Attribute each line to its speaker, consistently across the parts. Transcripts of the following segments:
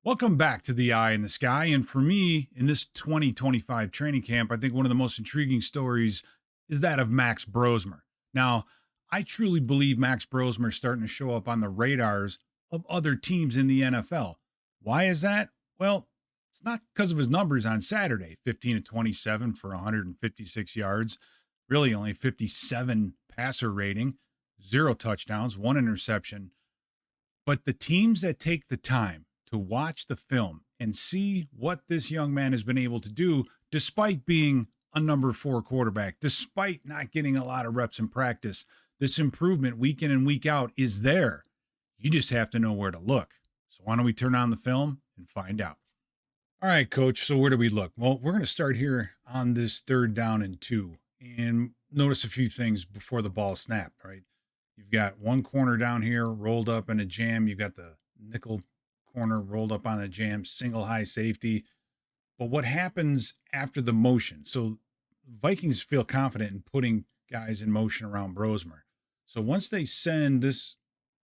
Speaker 1: Welcome back to the Eye in the Sky. And for me, in this 2025 training camp, I think one of the most intriguing stories is that of Max Brosmer. Now, I truly believe Max Brosmer is starting to show up on the radars of other teams in the NFL. Why is that? Well, it's not because of his numbers on Saturday 15 to 27 for 156 yards, really only 57 passer rating, zero touchdowns, one interception. But the teams that take the time to watch the film and see what this young man has been able to do, despite being a number four quarterback, despite not getting a lot of reps in practice, this improvement week in and week out is there. You just have to know where to look. So, why don't we turn on the film and find out? All right, coach. So, where do we look? Well, we're going to start here on this third down and two and notice a few things before the ball snapped, right? You've got one corner down here rolled up in a jam. You've got the nickel corner rolled up on a jam, single high safety. But what happens after the motion? So Vikings feel confident in putting guys in motion around Brosmer. So once they send this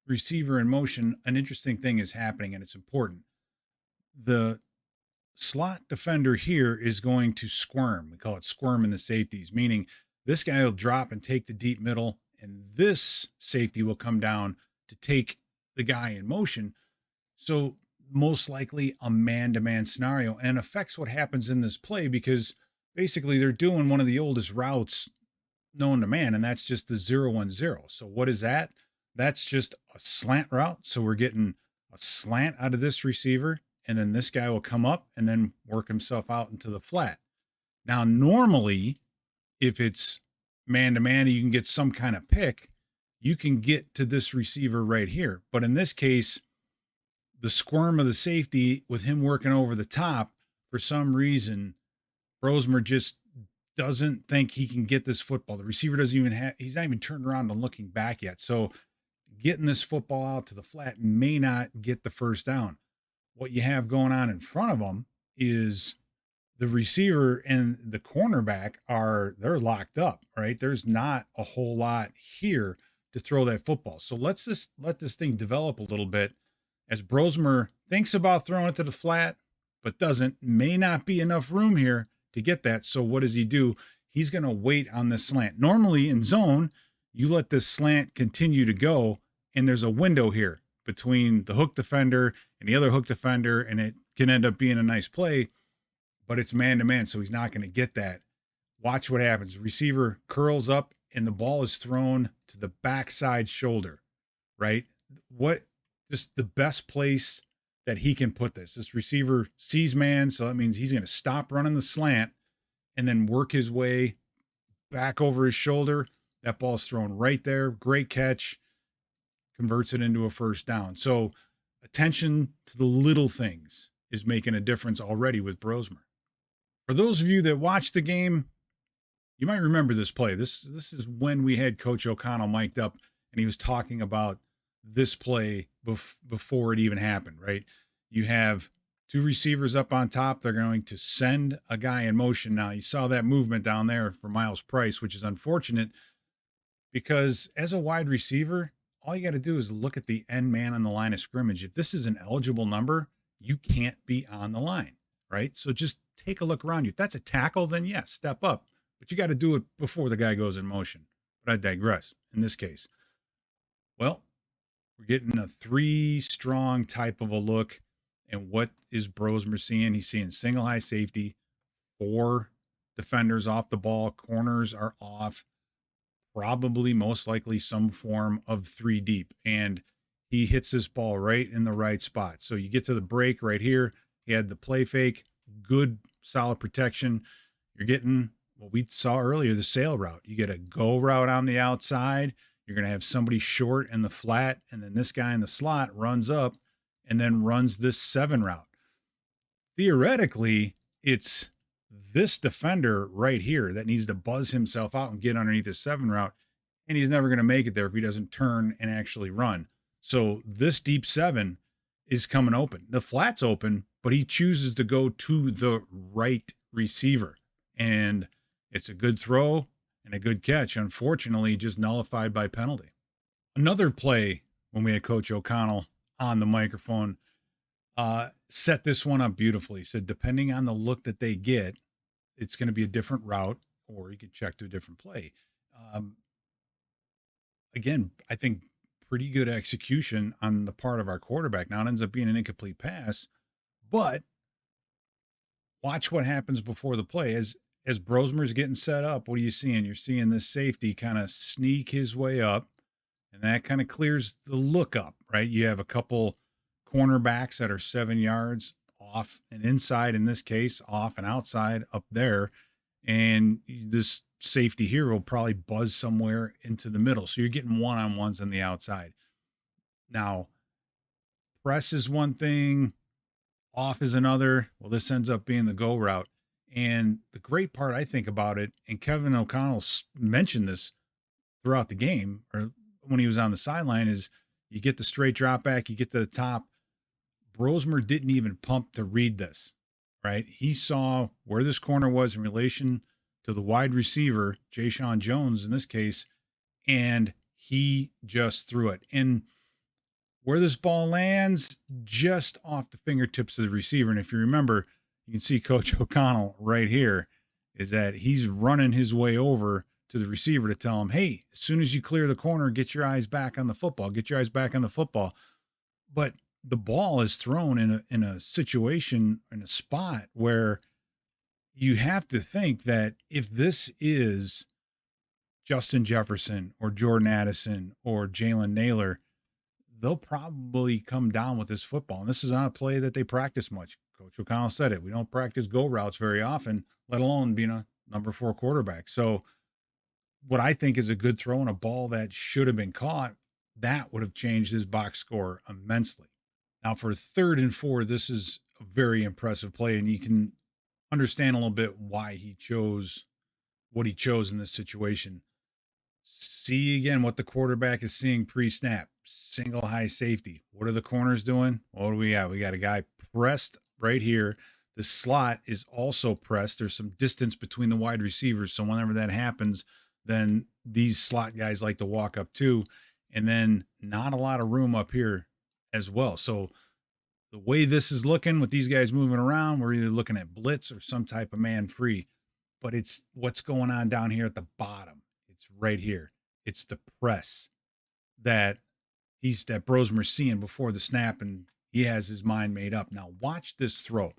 Speaker 1: receiver in motion, an interesting thing is happening, and it's important. The slot defender here is going to squirm. We call it squirm in the safeties, meaning this guy will drop and take the deep middle, and this safety will come down to take the guy in motion. So most likely a man-to-man scenario, and it affects what happens in this play because basically they're doing one of the oldest routes known to man, and that's just the 0-1-0. So what is that? That's just a slant route. So we're getting a slant out of this receiver, and then this guy will come up and then work himself out into the flat. Now, normally, if it's man-to-man, you can get some kind of pick. You can get to this receiver right here. But in this case, the squirm of the safety with him working over the top, for some reason, Brosmer just doesn't think he can get this football. The receiver doesn't even have, he's not even turned around and looking back yet. So getting this football out to the flat may not get the first down. What you have going on in front of him is the receiver and the cornerback they're locked up, right? There's not a whole lot here to throw that football. So let's just let this thing develop a little bit as Brosmer thinks about throwing it to the flat, but doesn't. May not be enough room here to get that. So what does he do? He's going to wait on this slant. Normally in zone, you let this slant continue to go, and there's a window here between the hook defender and the other hook defender, and it can end up being a nice play, but it's man-to-man, so he's not going to get that. Watch what happens. The receiver curls up, and the ball is thrown to the backside shoulder, right? Just the best place that he can put this. This receiver sees man, so that means he's going to stop running the slant and then work his way back over his shoulder. That ball's thrown right there. Great catch. Converts it into a first down. So attention to the little things is making a difference already with Brosmer. For those of you that watched the game, you might remember this play. This is when we had Coach O'Connell mic'd up, and he was talking about this play before it even happened, right? You have two receivers up on top. They're going to send a guy in motion. Now, you saw that movement down there for Miles Price, which is unfortunate because as a wide receiver, all you got to do is look at the end man on the line of scrimmage. If this is an eligible number, you can't be on the line, right? So just take a look around you. If that's a tackle, then yes, step up. But you got to do it before the guy goes in motion. But I digress in this case. Well, we're getting a three-strong type of a look. And what is Brosmer seeing? He's seeing single high safety, four defenders off the ball, corners are off, probably most likely some form of three deep. And he hits this ball right in the right spot. So you get to the break right here. He had the play fake, good, solid protection. You're getting what we saw earlier, the sail route. You get a go route on the outside. You're going to have somebody short in the flat, and then this guy in the slot runs up and then runs this 7 route. Theoretically, it's this defender right here that needs to buzz himself out and get underneath this 7 route, and he's never going to make it there if he doesn't turn and actually run. So this deep 7 is coming open. The flat's open, but he chooses to go to the right receiver, and it's a good throw and a good catch. Unfortunately, just nullified by penalty. Another play when we had Coach O'Connell on the microphone, set this one up beautifully. So depending on the look that they get, it's going to be a different route, or you could check to a different play. Um, Again, I think pretty good execution on the part of our quarterback. Now it ends up being an incomplete pass, but watch what happens before the play. As Brosmer's getting set up, what are you seeing? You're seeing this safety kind of sneak his way up, and that kind of clears the look up, right? You have a couple cornerbacks that are 7 yards off and inside, in this case, off and outside up there. And this safety here will probably buzz somewhere into the middle. So you're getting one-on-ones on the outside. Now, press is one thing, off is another. Well, this ends up being the go route. And the great part I think about it, and Kevin O'Connell mentioned this throughout the game or when he was on the sideline, is you get the straight drop back, you get to the top. Brosmer didn't even pump to read this, right? He saw where this corner was in relation to the wide receiver, Ja'Shawn Jones in this case, and he just threw it. And where this ball lands, just off the fingertips of the receiver. And if you remember, you can see Coach O'Connell right here, is that he's running his way over to the receiver to tell him, hey, as soon as you clear the corner, get your eyes back on the football, get your eyes back on the football. But the ball is thrown in a situation, in a spot where you have to think that if this is Justin Jefferson or Jordan Addison or Jalen Naylor, they'll probably come down with this football. And this is not a play that they practice much. Coach O'Connell said it. We don't practice go routes very often, let alone being a number 4 quarterback. So what I think is a good throw and a ball that should have been caught, that would have changed his box score immensely. Now for 3rd and 4, this is a very impressive play, and you can understand a little bit why he chose what he chose in this situation. See again what the quarterback is seeing pre-snap. Single high safety. What are the corners doing? What do we got? We got a guy pressed right here. The slot is also pressed. There's some distance between the wide receivers. So whenever that happens, then these slot guys like to walk up too. And then not a lot of room up here as well. So the way this is looking with these guys moving around, we're either looking at blitz or some type of man free. But it's what's going on down here at the bottom. It's right here. It's the press that Brosmer's seeing before the snap, and he has his mind made up. Now watch this throw.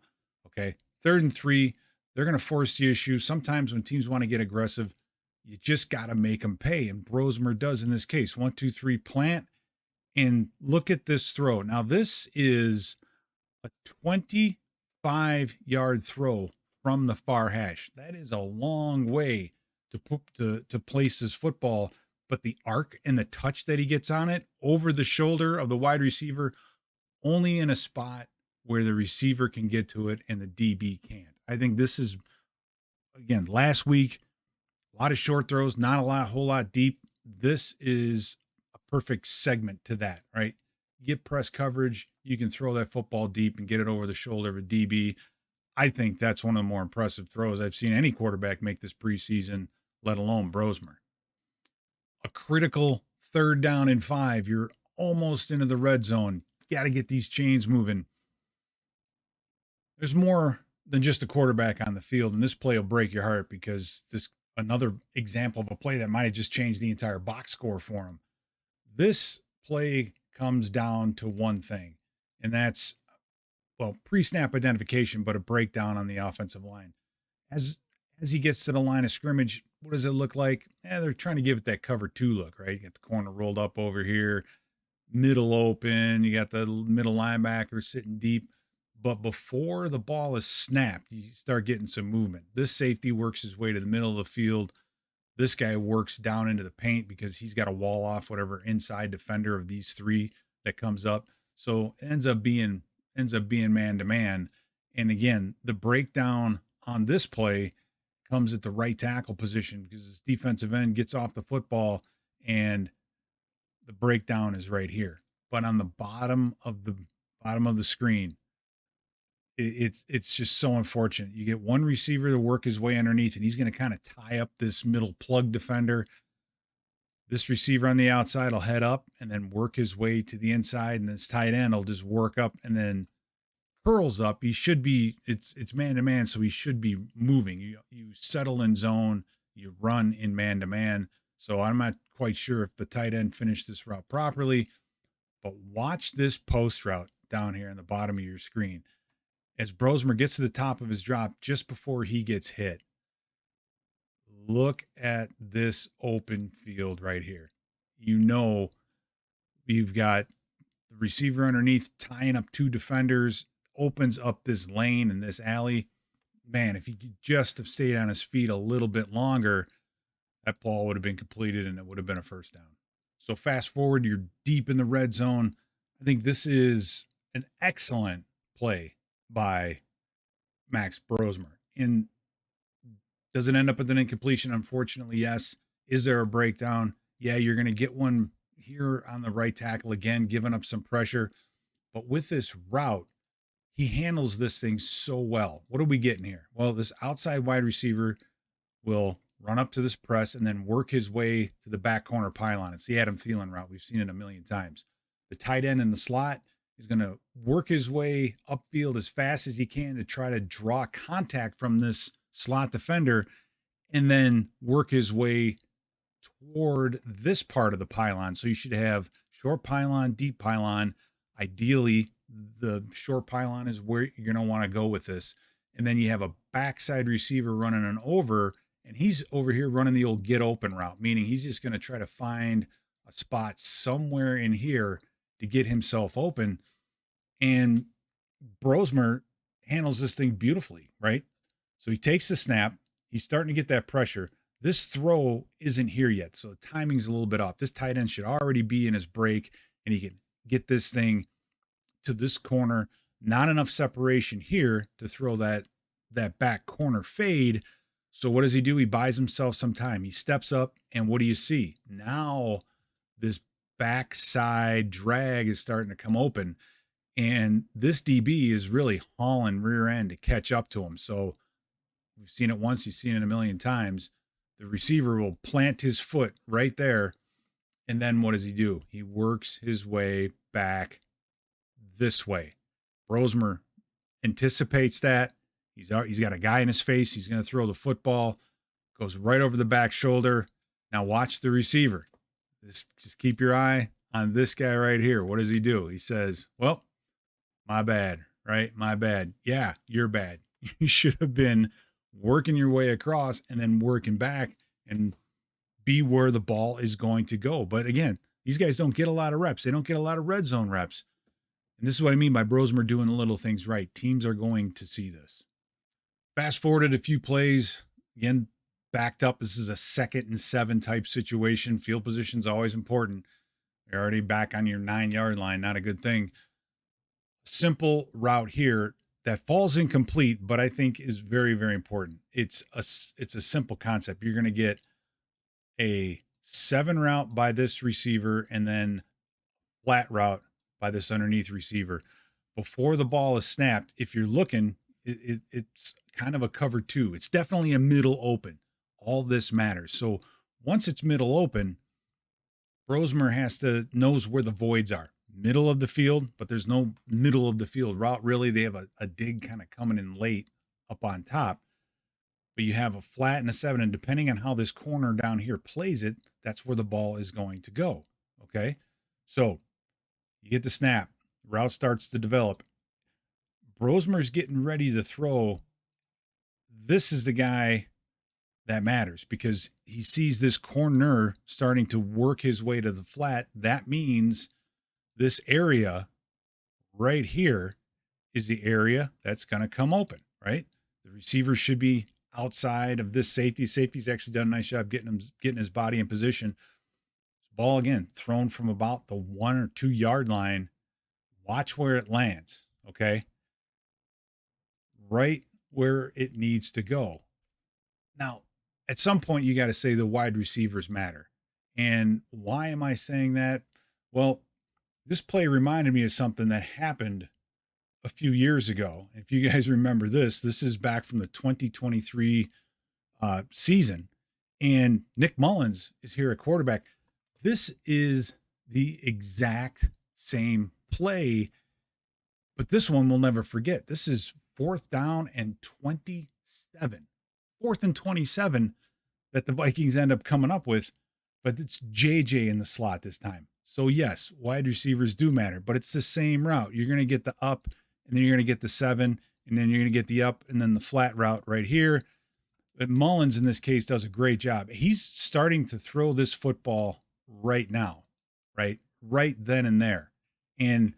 Speaker 1: Okay. 3rd and 3. They're going to force the issue. Sometimes when teams want to get aggressive, you just got to make them pay. And Brosmer does in this case. 1, 2, 3, plant. And look at this throw. Now this is a 25-yard throw from the far hash. That is a long way to place his football, but the arc and the touch that he gets on it over the shoulder of the wide receiver, only in a spot where the receiver can get to it and the DB can't. I think this is, again, last week, a lot of short throws, not a whole lot deep. This is a perfect segment to that, right? Get press coverage, you can throw that football deep and get it over the shoulder of a DB. I think that's one of the more impressive throws I've seen any quarterback make this preseason, let alone Brosmer. A critical 3rd down and 5. You're almost into the red zone. Got to get these chains moving. There's more than just a quarterback on the field, and this play will break your heart because this another example of a play that might have just changed the entire box score for him. This play comes down to one thing, and that's, well, pre-snap identification, but a breakdown on the offensive line. As he gets to the line of scrimmage, what does it look like? They're trying to give it that cover 2 look, right? You got the corner rolled up over here, middle open. You got the middle linebacker sitting deep. But before the ball is snapped, you start getting some movement. This safety works his way to the middle of the field. This guy works down into the paint because he's got to wall off whatever inside defender of these 3 that comes up. So it ends up being man to man. And again, the breakdown on this play comes at the right tackle position because his defensive end gets off the football and the breakdown is right here. But on the bottom of the screen, it's just so unfortunate. You get one receiver to work his way underneath, and he's going to kind of tie up this middle plug defender. This receiver on the outside will head up and then work his way to the inside, and this tight end will just work up and then curls up, he should be, it's man to man, so he should be moving. You settle in zone, you run in man to man. So I'm not quite sure if the tight end finished this route properly, but watch this post route down here in the bottom of your screen. As Brosmer gets to the top of his drop just before he gets hit, look at this open field right here. You know, you've got the receiver underneath tying up two defenders, opens up this lane and this alley. Man, if he could just have stayed on his feet a little bit longer, that ball would have been completed and it would have been a first down. So fast forward, you're deep in the red zone. I think this is an excellent play by Max Brosmer. And does it end up with an incompletion? Unfortunately, yes. Is there a breakdown? Yeah, you're going to get one here on the right tackle again, giving up some pressure. But with this route, he handles this thing so well. What are we getting here? Well, this outside wide receiver will run up to this press and then work his way to the back corner pylon. It's the Adam Thielen route. We've seen it a million times. The tight end in the slot is going to work his way upfield as fast as he can to try to draw contact from this slot defender and then work his way toward this part of the pylon. So you should have short pylon, deep pylon. Ideally, the short pylon is where you're going to want to go with this. And then you have a backside receiver running an over, and he's over here running the old get open route, meaning he's just going to try to find a spot somewhere in here to get himself open. And Brosmer handles this thing beautifully, right? So he takes the snap. He's starting to get that pressure. This throw isn't here yet, so the timing's a little bit off. This tight end should already be in his break, and he can get this thing to this corner. Not enough separation here to throw that back corner fade. So what does he do? He buys himself some time. He steps up, and what do you see? Now this backside drag is starting to come open, and this DB is really hauling rear end to catch up to him. So we've seen it once, you've seen it a million times. The receiver will plant his foot right there, and then what does he do? He works his way back this way. Brosmer anticipates that. He's got a guy in his face. He's going to throw the football. Goes right over the back shoulder. Now watch the receiver. Just keep your eye on this guy right here. What does he do? He says, well, my bad, right? My bad. Yeah, you're bad. You should have been working your way across and then working back and be where the ball is going to go. But again, these guys don't get a lot of reps. They don't get a lot of red zone reps. And this is what I mean by Brosmer doing the little things right. Teams are going to see this. Fast forwarded a few plays. Again, backed up. This is a 2nd and 7 type situation. Field position is always important. You're already back on your 9-yard line. Not a good thing. Simple route here that falls incomplete, but I think is very, very important. It's a simple concept. You're going to get a 7 route by this receiver and then flat route by this underneath receiver. Before the ball is snapped, if you're looking, it's kind of a cover 2. It's definitely a middle open. All this matters. So once it's middle open, Brosmer knows where the voids are. Middle of the field, but there's no middle of the field route. Really, they have a dig kind of coming in late up on top. But you have a flat and a 7, and depending on how this corner down here plays it, that's where the ball is going to go. Okay? So you get the snap. Route starts to develop. Brosmer's getting ready to throw. This is the guy that matters because he sees this corner starting to work his way to the flat. That means this area right here is the area that's going to come open, right? The receiver should be outside of this safety. Safety's actually done a nice job getting his body in position. Ball again thrown from about the 1 or 2 yard line. Watch where it lands, okay? Right where it needs to go. Now, at some point, you got to say the wide receivers matter. And why am I saying that? Well, this play reminded me of something that happened a few years ago. If you guys remember this is back from the 2023 season. And Nick Mullins is here at quarterback. This is the exact same play But this one we'll never forget. This is 4th down and 27. 4th and 27 that the Vikings end up coming up with, but it's JJ in the slot this time. So yes, wide receivers do matter, but it's the same route. You're going to get the up, and then you're going to get the 7, and then you're going to get the up, and then the flat route right here. But Mullins in this case does a great job. He's starting to throw this football right now, right? Right then and there. And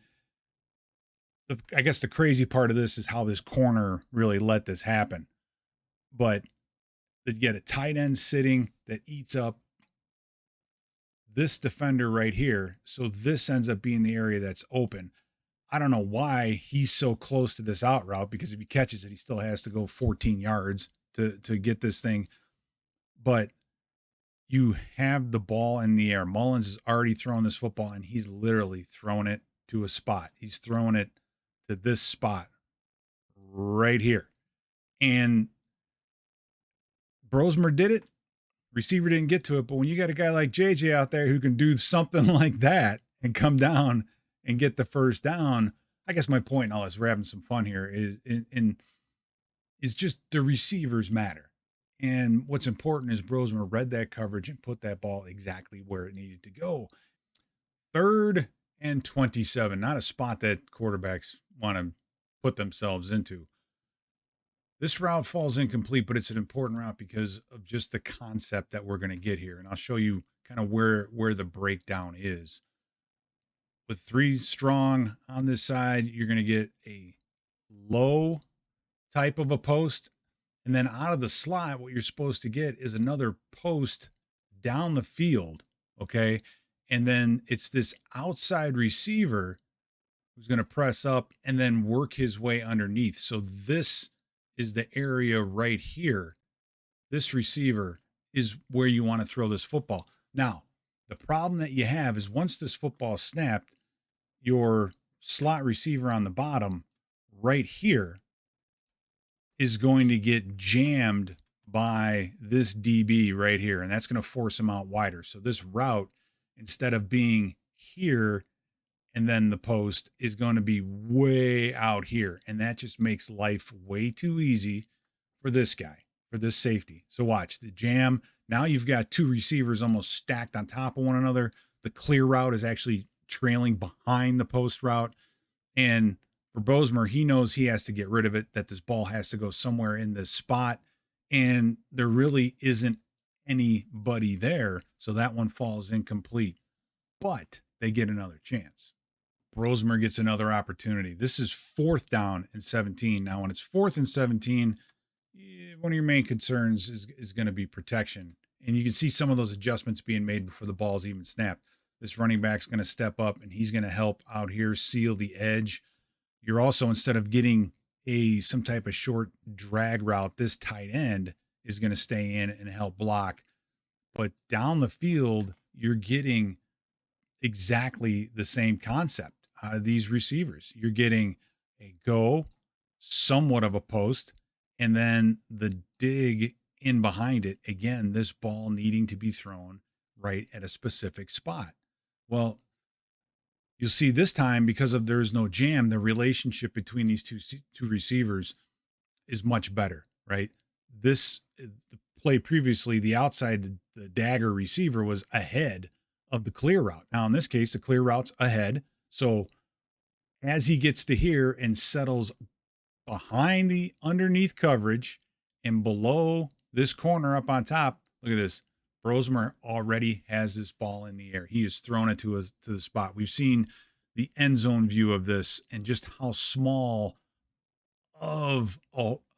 Speaker 1: I guess the crazy part of this is how this corner really let this happen. But you get a tight end sitting that eats up this defender right here. So this ends up being the area that's open. I don't know why he's so close to this out route, because if he catches it, he still has to go 14 yards to get this thing. But you have the ball in the air. Mullins has already thrown this football, and he's literally throwing it to a spot. He's throwing it to this spot right here. And Brosmer did it. Receiver didn't get to it. But when you got a guy like JJ out there who can do something like that and come down and get the first down, I guess my point in all this, we're having some fun here, is just the receivers matter. And what's important is Brosmer read that coverage and put that ball exactly where it needed to go. 3rd and 27, not a spot that quarterbacks want to put themselves into. This route falls incomplete, but it's an important route because of just the concept that we're going to get here. And I'll show you kind of where the breakdown is. With 3 strong on this side, you're going to get a low type of a post. And then out of the slot, what you're supposed to get is another post down the field, okay? And then it's this outside receiver who's going to press up and then work his way underneath. So this is the area right here. This receiver is where you want to throw this football. Now, the problem that you have is once this football is snapped, your slot receiver on the bottom right here is going to get jammed by this DB right here, and that's going to force him out wider. So this route, instead of being here and then the post, is going to be way out here, and that just makes life way too easy for this guy, for this safety. So watch the jam. Now you've got 2 receivers almost stacked on top of one another. The clear route is actually trailing behind the post route, and for Brosmer, he knows he has to get rid of it, that this ball has to go somewhere in this spot, and there really isn't anybody there, so that one falls incomplete. But they get another chance. Brosmer gets another opportunity. This is 4th down and 17. Now, when it's 4th and 17, one of your main concerns is going to be protection. And you can see some of those adjustments being made before the ball's even snapped. This running back's going to step up, and he's going to help out here seal the edge. You're also, instead of getting some type of short drag route, this tight end is going to stay in and help block. But down the field, you're getting exactly the same concept out of these receivers. You're getting a go, somewhat of a post, and then the dig in behind it. Again, this ball needing to be thrown right at a specific spot. Well, you'll see this time, because of there's no jam, the relationship between these two receivers is much better, right? The play previously, the outside, the dagger receiver was ahead of the clear route. Now, in this case, the clear route's ahead. So as he gets to here and settles behind the underneath coverage and below this corner up on top, look at this. Brosmer already has this ball in the air. He has thrown it to the spot. We've seen the end zone view of this and just how small of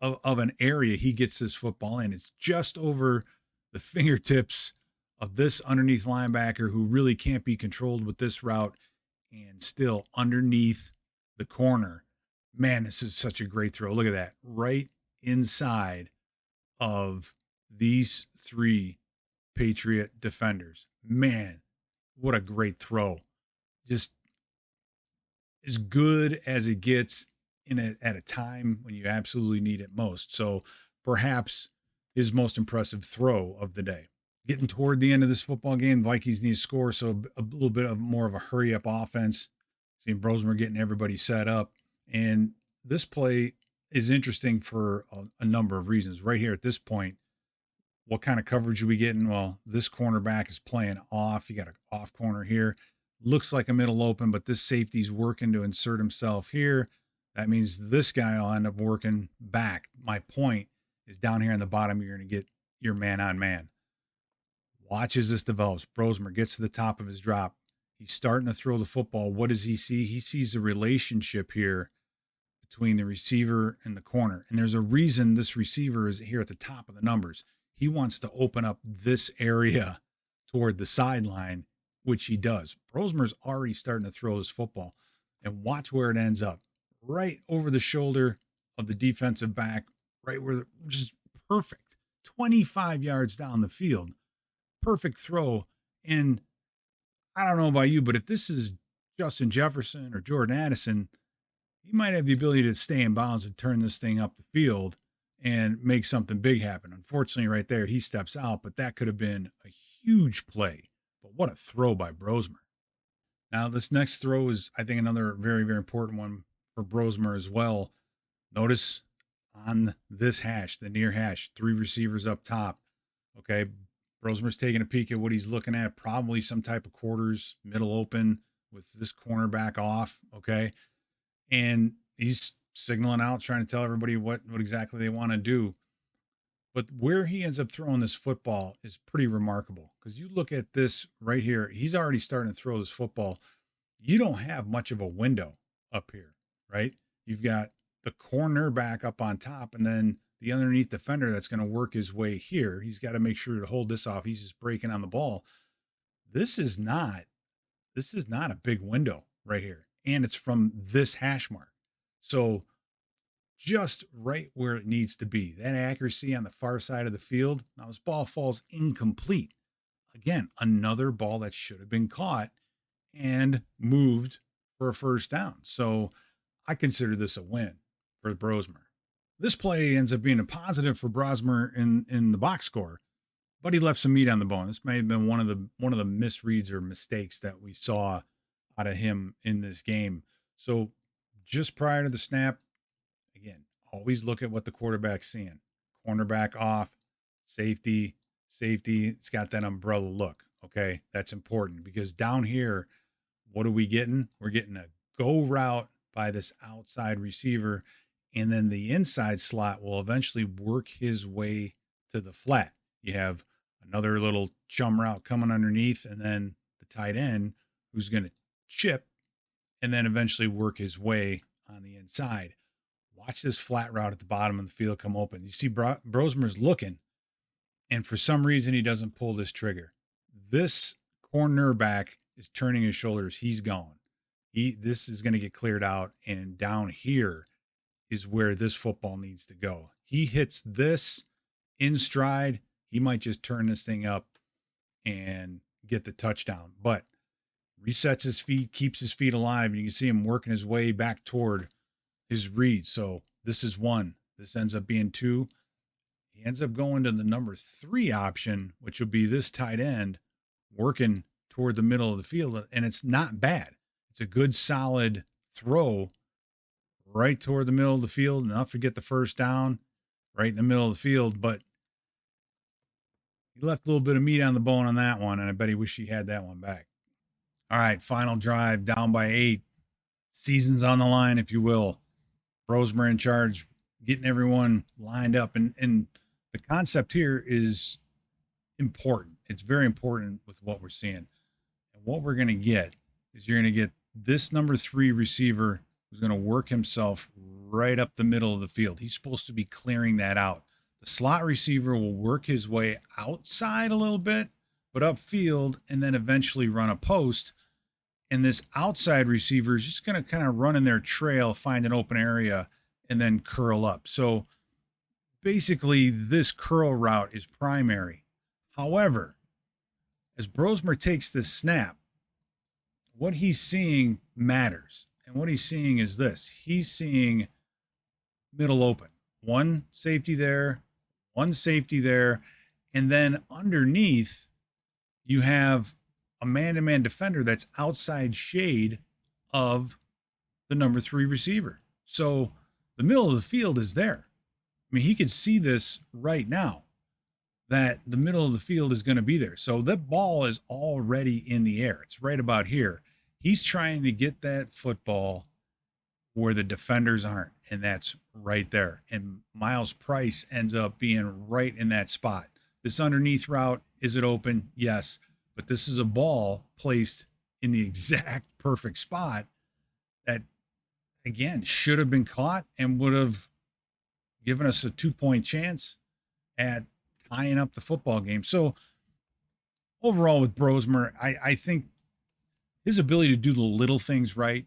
Speaker 1: an area he gets this football in. It's just over the fingertips of this underneath linebacker who really can't be controlled with this route, and still underneath the corner. Man, this is such a great throw. Look at that. Right inside of these 3 Patriot defenders. Man, what a great throw. Just as good as it gets at a time when you absolutely need it most. So perhaps his most impressive throw of the day. Getting toward the end of this football game, Vikings need to score, so a little bit of more of a hurry up offense. Seeing Brosmer getting everybody set up. And this play is interesting for a number of reasons. Right here at this point, what kind of coverage are we getting? Well, this cornerback is playing off. You got an off corner here. Looks like a middle open, but this safety's working to insert himself here. That means this guy will end up working back. My point is down here in the bottom, you're going to get your man on man. Watch as this develops. Brosmer gets to the top of his drop. He's starting to throw the football. What does he see? He sees a relationship here between the receiver and the corner. And there's a reason this receiver is here at the top of the numbers. He wants to open up this area toward the sideline, which he does. Brosmer's already starting to throw this football. And watch where it ends up. Right over the shoulder of the defensive back, right where, just perfect. 25 yards down the field. Perfect throw. And I don't know about you, but if this is Justin Jefferson or Jordan Addison, he might have the ability to stay in bounds and turn this thing up the field and make something big happen. Unfortunately, right there, he steps out, but that could have been a huge play. But what a throw by Brosmer. Now, this next throw is, I think, another very, very important one for Brosmer as well. Notice on this hash, the near hash, 3 receivers up top. Okay, Brosmer's taking a peek at what he's looking at, probably some type of quarters, middle open with this cornerback off, okay? And he's signaling out, trying to tell everybody what exactly they want to do. But where he ends up throwing this football is pretty remarkable, because you look at this right here, he's already starting to throw this football. You don't have much of a window up here, right? You've got the cornerback up on top, and then the underneath defender that's going to work his way here. He's got to make sure to hold this off. He's just breaking on the ball. This is not a big window right here. And it's from this hash mark. So just right where it needs to be. That accuracy on the far side of the field. Now this ball falls incomplete. Again, another ball that should have been caught and moved for a first down. So I consider this a win for Brosmer. This play ends up being a positive for Brosmer in the box score, but he left some meat on the bone. This may have been one of the misreads or mistakes that we saw out of him in this game. So just prior to the snap, again, always look at what the quarterback's seeing. Cornerback off, safety. It's got that umbrella look. Okay, that's important, because down here, what are we getting? We're getting a go route by this outside receiver, and then the inside slot will eventually work his way to the flat. You have another little chum route coming underneath, and then the tight end who's going to chip and then eventually work his way on the inside. Watch this flat route at the bottom of the field come open. You see Brosmer's looking, and for some reason he doesn't pull this trigger. This cornerback is turning his shoulders. He's gone. This is going to get cleared out, and down here is where this football needs to go. He hits this in stride, he might just turn this thing up and get the touchdown. But resets his feet, keeps his feet alive, and you can see him working his way back toward his read. So this is 1. This ends up being 2. He ends up going to the number 3 option, which will be this tight end working toward the middle of the field. And it's not bad. It's a good, solid throw right toward the middle of the field, enough to get the first down right in the middle of the field. But he left a little bit of meat on the bone on that one, and I bet he wished he had that one back. All right, final drive, down by 8. Season's on the line, if you will. Brosmer in charge, getting everyone lined up. And the concept here is important. It's very important with what we're seeing. And what we're going to get is you're going to get this number 3 receiver who's going to work himself right up the middle of the field. He's supposed to be clearing that out. The slot receiver will work his way outside a little bit, but upfield, and then eventually run a post. And this outside receiver is just going to kind of run in their trail, find an open area, and then curl up. So basically, this curl route is primary. However, as Brosmer takes this snap, what he's seeing matters. And what he's seeing is this. He's seeing middle open. 1 safety there, 1 safety there, and then underneath, you have a man-to-man defender that's outside shade of the number 3 receiver. So the middle of the field is there. I mean, he could see this right now that the middle of the field is going to be there. So that ball is already in the air. It's right about here. He's trying to get that football where the defenders aren't, and that's right there. And Miles Price ends up being right in that spot. This underneath route, is it open? Yes. But this is a ball placed in the exact perfect spot that, again, should have been caught and would have given us a 2-point chance at tying up the football game. So overall with Brosmer, I think his ability to do the little things right,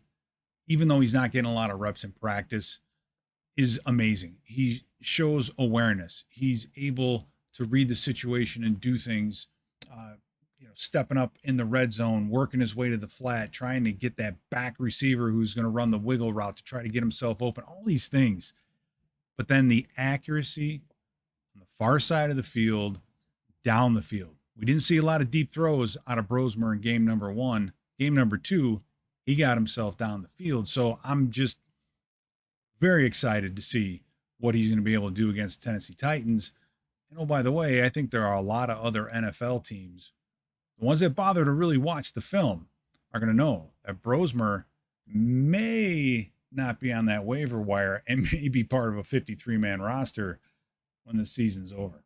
Speaker 1: even though he's not getting a lot of reps in practice, is amazing. He shows awareness. He's able to read the situation and do things, stepping up in the red zone, working his way to the flat, trying to get that back receiver who's going to run the wiggle route to try to get himself open, all these things. But then the accuracy on the far side of the field, down the field. We didn't see a lot of deep throws out of Brosmer in game number 1. Game number 2, he got himself down the field. So I'm just very excited to see what he's going to be able to do against the Tennessee Titans. And oh, by the way, I think there are a lot of other NFL teams, the ones that bother to really watch the film, are going to know that Brosmer may not be on that waiver wire and may be part of a 53-man roster when the season's over.